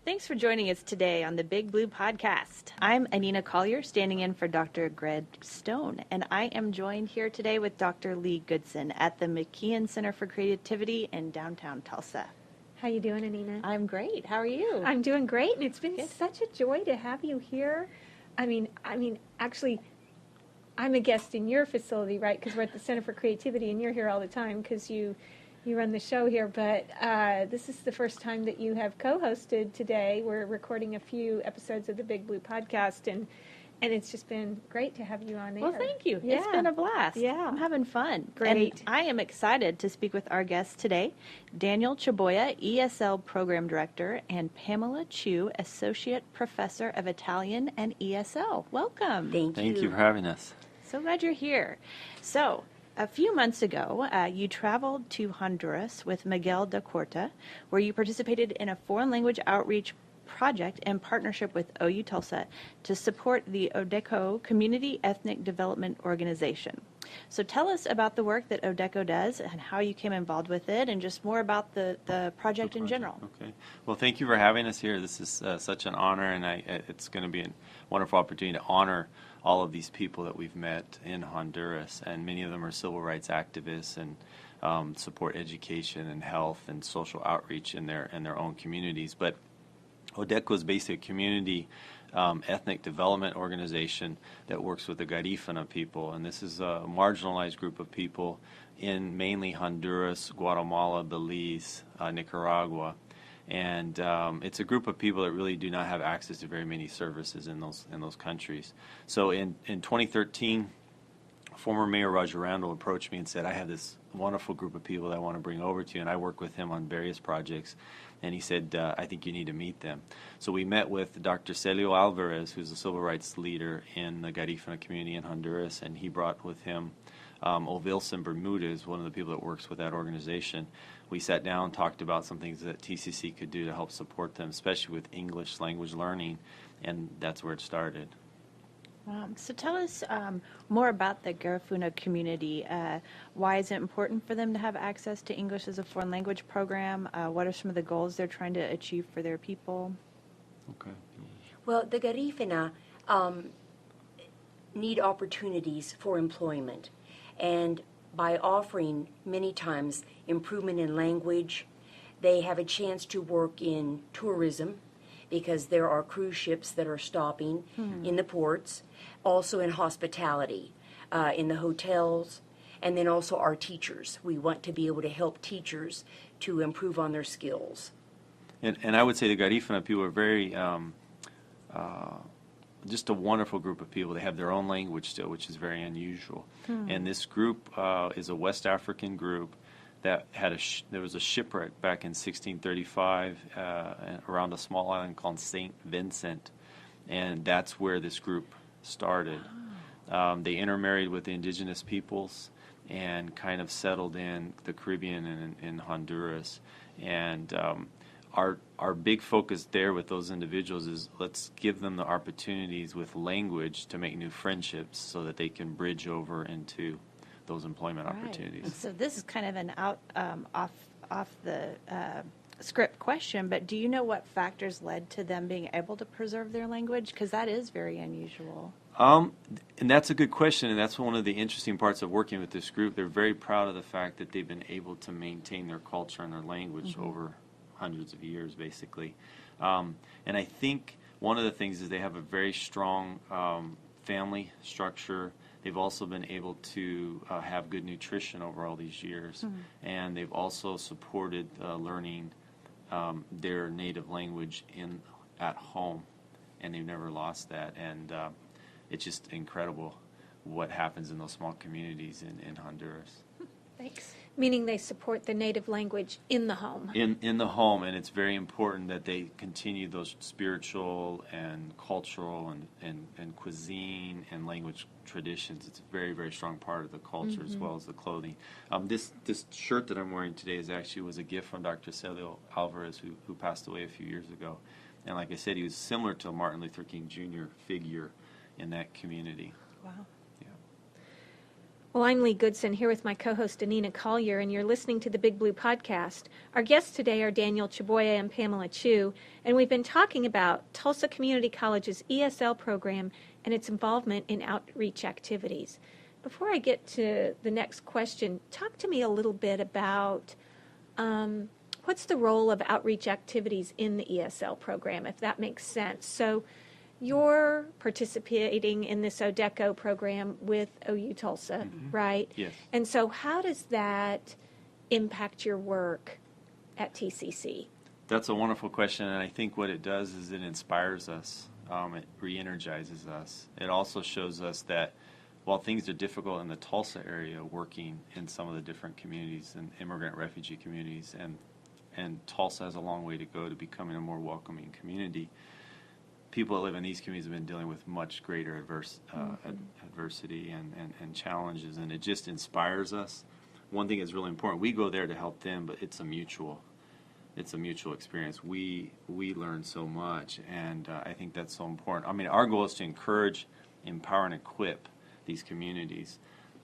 Thanks for joining us today on the Big Blue Podcast. I'm Anina Collier, standing in for Dr. Greg Stone, and I am joined here today with Dr. Lee Goodson at the McKeon Center for Creativity in downtown Tulsa. How you doing, Anina? I'm great. How are you? I'm doing great, and it's been Good. such a joy to have you here. I mean, actually, I'm a guest in your facility, right? Because we're at the Center for Creativity, and you're here all the time because you run the show here. But this is the first time that you have co-hosted today. We're recording a few episodes of the Big Blue Podcast, and it's just been great to have you on air. Well, thank you. Yeah. It's been a blast. Yeah. I'm having fun. Great. And I am excited to speak with our guests today, Daniel Chaboya, ESL Program Director, and Pamela Chu, Associate Professor of Italian and ESL. Welcome. Thank you for having us. So glad you're here. So, a few months ago, you traveled to Honduras with Miguel da Corta, where you participated in a foreign language outreach project in partnership with OU Tulsa to support the ODECO Community Ethnic Development Organization. So tell us about the work that ODECO does and how you came involved with it, and just more about the project in general. Okay. Well, thank you for having us here. This is such an honor, and it's going to be a wonderful opportunity to honor all of these people that we've met in Honduras, and many of them are civil rights activists and support education and health and social outreach in their own communities. But ODECO is basically a community ethnic development organization that works with the Garifuna people, and this is a marginalized group of people in mainly Honduras, Guatemala, Belize, Nicaragua, and it's a group of people that really do not have access to very many services in those countries. So in 2013, former Mayor Roger Randall approached me and said, I have this wonderful group of people that I want to bring over to you, and I work with him on various projects. And he said, I think you need to meet them. So we met with Dr. Celio Alvarez, who's a civil rights leader in the Garifuna community in Honduras, and he brought with him Ovilson Bermudez, one of the people that works with that organization. We sat down and talked about some things that TCC could do to help support them, especially with English language learning, and that's where it started. So tell us more about the Garifuna community. Why is it important for them to have access to English as a foreign language program? What are some of the goals they're trying to achieve for their people? Okay. Well, the Garifuna need opportunities for employment, and by offering many times improvement in language, they have a chance to work in tourism, because there are cruise ships that are stopping in the ports, also in hospitality, in the hotels, and then also our teachers. We want to be able to help teachers to improve on their skills. And I would say the Garifuna people are very, just a wonderful group of people. They have their own language still, which is very unusual. And this group is a West African group that had there was a shipwreck back in 1635 around a small island called St. Vincent, and that's where this group started. They intermarried with the indigenous peoples and kind of settled in the Caribbean and in Honduras. And our big focus there with those individuals is let's give them the opportunities with language to make new friendships so that they can bridge over into those employment opportunities. So this is kind of an off the script question, but do you know what factors led to them being able to preserve their language? Because that is very unusual. And that's a good question, and that's one of the interesting parts of working with this group. They're very proud of the fact that they've been able to maintain their culture and their language over hundreds of years, basically. And I think one of the things is they have a very strong family structure. They've also been able to have good nutrition over all these years, and they've also supported learning their native language at home, and they've never lost that. And it's just incredible what happens in those small communities in Honduras. Thanks. Meaning they support the native language in the home. In the home, and it's very important that they continue those spiritual and cultural and cuisine and language traditions. It's a very, very strong part of the culture as well as the clothing. This shirt that I'm wearing today was a gift from Dr. Celio Alvarez, who passed away a few years ago. And like I said, he was similar to a Martin Luther King Jr. figure in that community. Wow. Well, I'm Lee Goodson here with my co-host Anina Collier, and you're listening to the Big Blue Podcast. Our guests today are Daniel Chaboya and Pamela Chu, and we've been talking about Tulsa Community College's ESL program and its involvement in outreach activities. Before I get to the next question, talk to me a little bit about what's the role of outreach activities in the ESL program, if that makes sense. So you're participating in this ODECO program with OU Tulsa, right? Yes. And so how does that impact your work at TCC? That's a wonderful question, and I think what it does is it inspires us. It re-energizes us. It also shows us that while things are difficult in the Tulsa area, working in some of the different communities and immigrant refugee communities, and Tulsa has a long way to go to becoming a more welcoming community, people that live in these communities have been dealing with much greater adversity and challenges, and it just inspires us. One thing that's really important, we go there to help them, but it's a mutual experience. We learn so much, and I think that's so important. I mean, our goal is to encourage, empower, and equip these communities,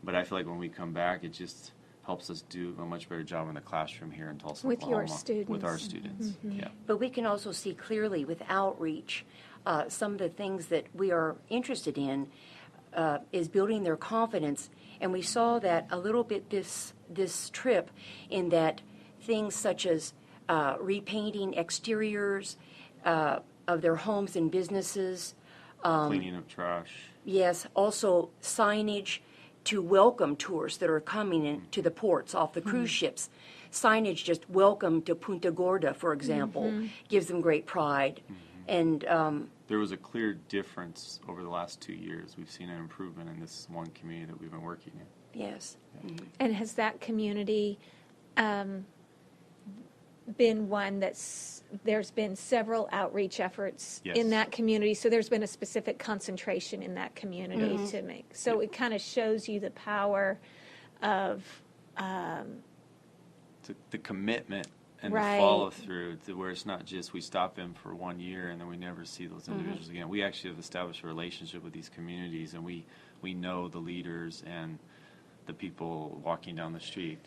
but I feel like when we come back, it just helps us do a much better job in the classroom here in Tulsa, With your Oklahoma, students. with our students. Yeah. But we can also see clearly with outreach, some of the things that we are interested in is building their confidence. And we saw that a little bit this trip, in that things such as repainting exteriors of their homes and businesses. Cleaning up trash. Yes, also signage to welcome tourists that are coming in to the ports off the cruise ships. Signage just welcome to Punta Gorda, for example, gives them great pride. And There was a clear difference over the last 2 years. We've seen an improvement in this one community that we've been working in. yes. And has that community been one there's been several outreach efforts Yes. in that community, so there's been a specific concentration in that community to make, so it kind of shows you the power of The commitment and Right. the follow through, to where it's not just we stop in for 1 year and then we never see those individuals again. We actually have established a relationship with these communities, and we know the leaders and the people walking down the street.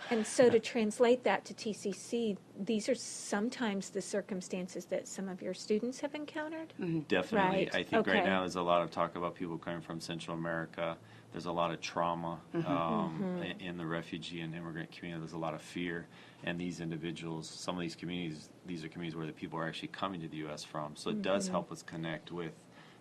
And so to translate that to TCC, these are sometimes the circumstances that some of your students have encountered? Definitely. Right. I think right Okay. now there's a lot of talk about people coming from Central America. There's a lot of trauma in the refugee and immigrant community. There's a lot of fear. And these individuals, some of these communities, these are communities where the people are actually coming to the U.S. from. So it does help us connect with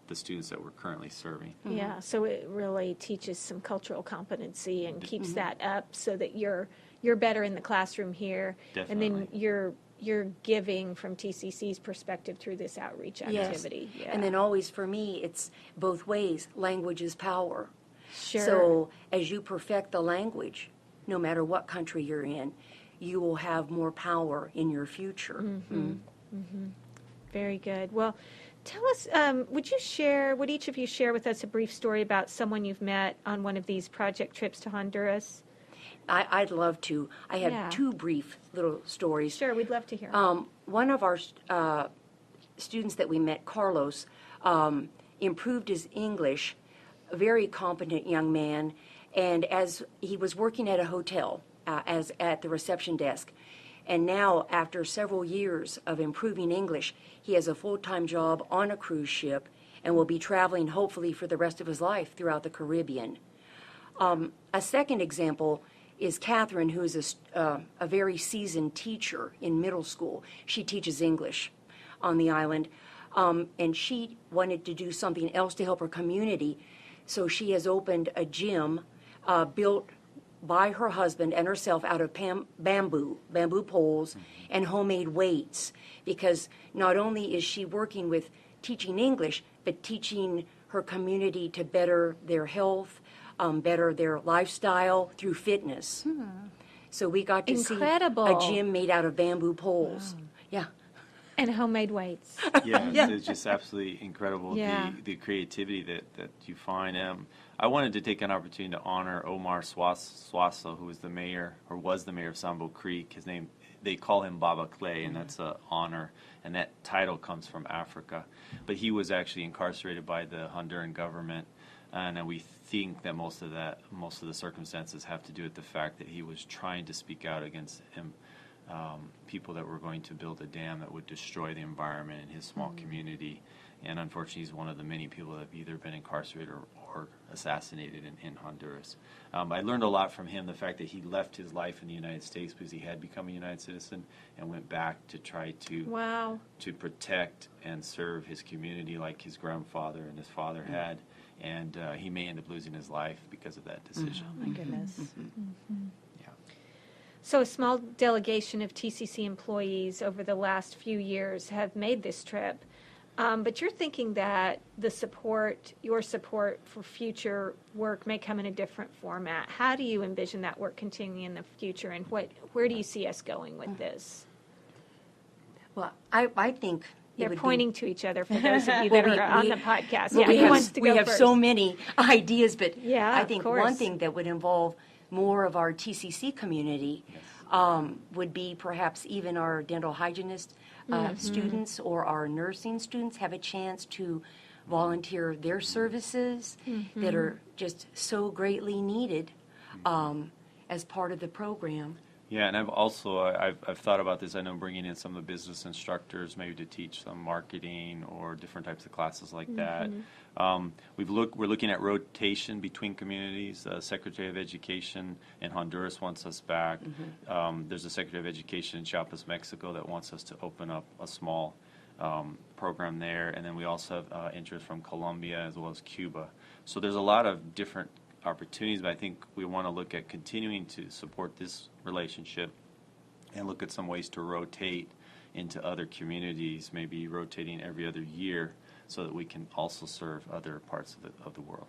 the students that we're currently serving. Yeah, so it really teaches some cultural competency and keeps that up so that you're better in the classroom here. And then Definitely. you're giving from TCC's perspective through this outreach activity. Yes. And then always for me, it's both ways. Language is power. Sure. So as you perfect the language, no matter what country you're in, you will have more power in your future. Very good. Well, tell us, would each of you share with us a brief story about someone you've met on one of these project trips to Honduras? I'd love to. I have Yeah. two brief little stories. Sure, we'd love to hear. One of our students that we met, Carlos, improved his English, a very competent young man, and as he was working at a hotel as at the reception desk, and now after several years of improving English, he has a full-time job on a cruise ship and will be traveling hopefully for the rest of his life throughout the Caribbean. A second example is Catherine, who is a very seasoned teacher in middle school. She teaches English on the island, and she wanted to do something else to help her community, so she has opened a gym built by her husband and herself out of bamboo poles, and homemade weights, because not only is she working with teaching English, but teaching her community to better their health, better their lifestyle through fitness. So we got to Incredible. see a gym made out of bamboo poles. Yeah. And homemade weights. Yeah, it's just absolutely incredible, Yeah. the creativity that you find. I wanted to take an opportunity to honor Omar Swasso, who was the mayor, or was the mayor of Sambo Creek. His name, they call him Baba Clay, and that's an honor, and that title comes from Africa. But he was actually incarcerated by the Honduran government And we think that most of the circumstances have to do with the fact that he was trying to speak out against people that were going to build a dam that would destroy the environment in his small community. And unfortunately, he's one of the many people that have either been incarcerated or assassinated in Honduras. I learned a lot from him, the fact that he left his life in the United States because he had become a United citizen and went back to try to to protect and serve his community like his grandfather and his father had. And he may end up losing his life because of that decision. Oh, my goodness. Yeah. So a small delegation of TCC employees over the last few years have made this trip. But you're thinking that your support for future work may come in a different format. How do you envision that work continuing in the future, and where do you see us going with this? Well, I think They're pointing to each other for those of you Well, that we- are on we- the podcast. Well, Yeah, who wants to we go have first? so many ideas, but Yeah, I of think course. one thing that would involve more of our TCC community would be perhaps even our dental hygienist students or our nursing students have a chance to volunteer their services that are just so greatly needed as part of the program. Yeah, and I've thought about this. I know bringing in some of the business instructors, maybe to teach some marketing or different types of classes like that. We're looking at rotation between communities. Secretary of Education in Honduras wants us back. There's a Secretary of Education in Chiapas, Mexico, that wants us to open up a small program there, and then we also have interest from Colombia as well as Cuba. So there's a lot of different opportunities, but I think we want to look at continuing to support this relationship and look at some ways to rotate into other communities, maybe rotating every other year so that we can also serve other parts of the world.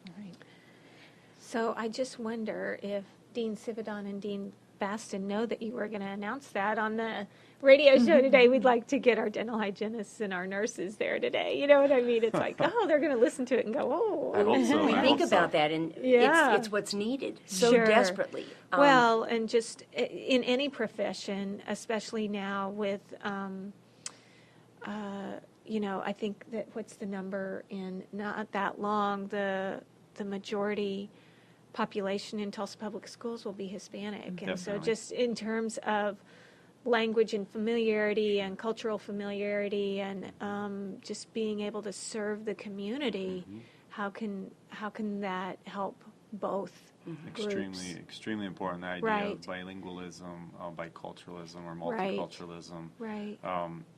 All right. So I just wonder if Dean Sividon and Dean Baston know that you were going to announce that on the radio show today. We'd like to get our dental hygienists and our nurses there today. You know what I mean? It's like, oh, they're going to listen to it and go, oh. I hope so. We I think hope so. about that, and Yeah. it's what's needed so Sure. desperately. Well, and just in any profession, especially now with, I think that what's the number in not that long, the majority population in Tulsa Public Schools will be Hispanic. And so Definitely. just in terms of language and familiarity and cultural familiarity and just being able to serve the community, how can that help both groups? Extremely important, the idea Right. of bilingualism, biculturalism, or Right. multiculturalism. Right.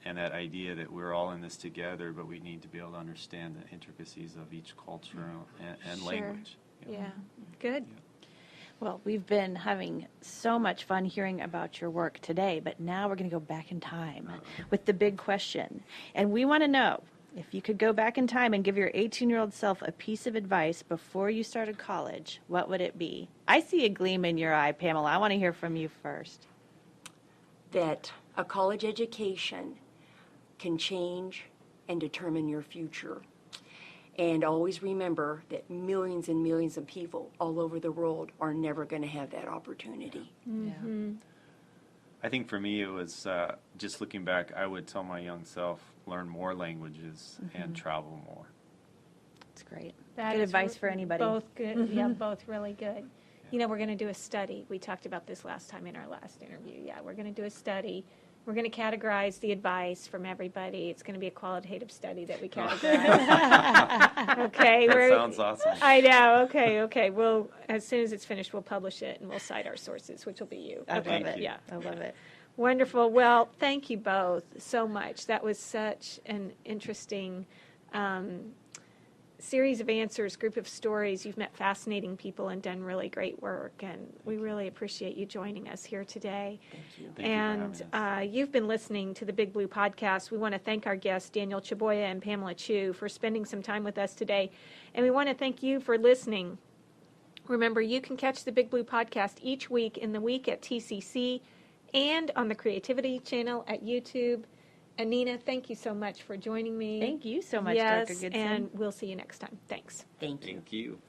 And that idea that we're all in this together, but we need to be able to understand the intricacies of each culture and Sure. language. Yeah. Good. Well, we've been having so much fun hearing about your work today, but now we're going to go back in time with the big question. And we want to know, if you could go back in time and give your 18-year-old self a piece of advice before you started college, what would it be? I see a gleam in your eye, Pamela. I want to hear from you first. That a college education can change and determine your future. And always remember that millions and millions of people all over the world are never going to have that opportunity. I think for me it was just looking back, I would tell my young self, learn more languages and travel more. That's great. That Good is advice for anybody. Both good. Yeah, both really good. You know, we're going to do a study. We talked about this last time in our last interview. Yeah, we're going to do a study. We're going to categorize the advice from everybody. It's going to be a qualitative study that we categorize. Okay. That sounds awesome. I know. Okay. Well, as soon as it's finished, we'll publish it and we'll cite our sources, which will be you. I Okay. love it. Yeah. I love it. Wonderful. Well, thank you both so much. That was such an interesting series of answers, group of stories. You've met fascinating people and done really great work, and we really appreciate you joining us here today. Thank you. Thank you for having us. You've been listening to the Big Blue Podcast. We want to thank our guests, Daniel Chaboya and Pamela Chu, for spending some time with us today. And we want to thank you for listening. Remember, you can catch the Big Blue Podcast each week in the week at TCC and on the Creativity channel at YouTube. And Nina, thank you so much for joining me. Thank you so much, yes, Dr. Goodson. and we'll see you next time. Thanks. Thank you. Thank you.